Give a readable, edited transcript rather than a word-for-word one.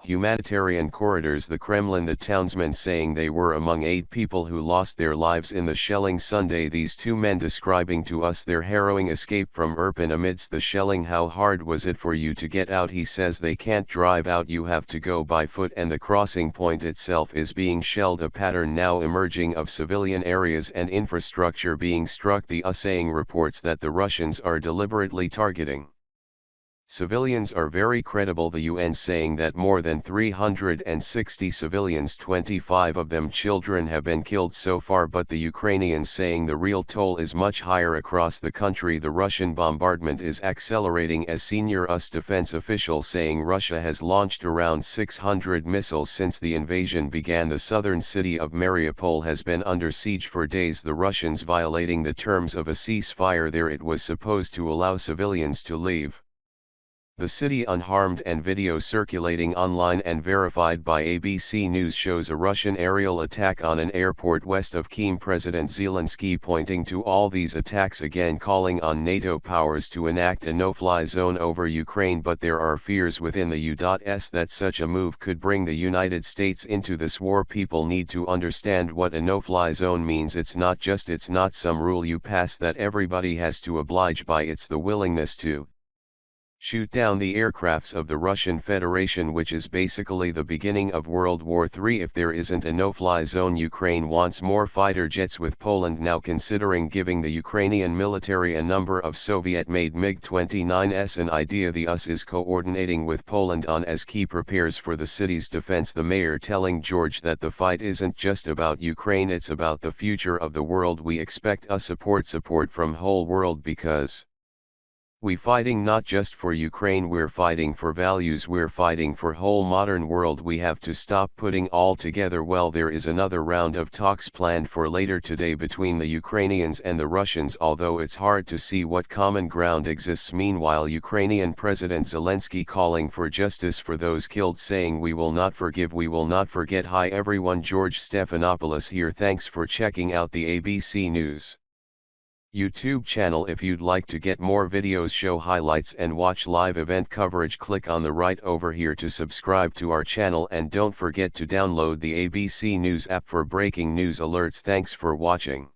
humanitarian corridors. The Kremlin. The townsmen saying they were among 8 people who lost their lives in the shelling Sunday. These 2 men describing to us their harrowing escape from Irpin amidst the shelling. How hard was it for you to get out? He says they can't drive out, you have to go by foot, and the crossing point itself is being shelled. A pattern now emerging of civilian areas and infrastructure being struck. The saying reports that the Russians are deliberately targeting civilians are very credible. The UN saying that more than 360 civilians, 25 of them children, have been killed so far, but the Ukrainians saying the real toll is much higher across the country. The Russian bombardment is accelerating as senior US defense official saying Russia has launched around 600 missiles since the invasion began. The southern city of Mariupol has been under siege for days, the Russians violating the terms of a ceasefire there. It was supposed to allow civilians to leave the city unharmed, and video circulating online and verified by ABC News shows a Russian aerial attack on an airport west of Kyiv. President Zelensky pointing to all these attacks again, calling on NATO powers to enact a no-fly zone over Ukraine, but there are fears within the US that such a move could bring the United States into this war. People need to understand what a no-fly zone means. It's not some rule you pass that everybody has to oblige by. It's the willingness to shoot down the aircrafts of the Russian Federation, which is basically the beginning of World War III if there isn't a no-fly zone. Ukraine wants more fighter jets, with Poland now considering giving the Ukrainian military a number of Soviet-made MiG-29s, an idea the US is coordinating with Poland on as Kyiv prepares for the city's defense. The mayor telling George that the fight isn't just about Ukraine, it's about the future of the world. We expect a support from whole world, because we fighting not just for Ukraine, we're fighting for values, we're fighting for whole modern world. We have to stop putting all together. Well, there is another round of talks planned for later today between the Ukrainians and the Russians, although it's hard to see what common ground exists. Meanwhile, Ukrainian President Zelensky calling for justice for those killed, saying we will not forgive, we will not forget. Hi everyone, George Stephanopoulos here. Thanks for checking out the ABC News YouTube channel. If you'd like to get more videos, show highlights, and watch live event coverage, click on the right over here to subscribe to our channel, and don't forget to download the ABC News app for breaking news alerts. Thanks for watching.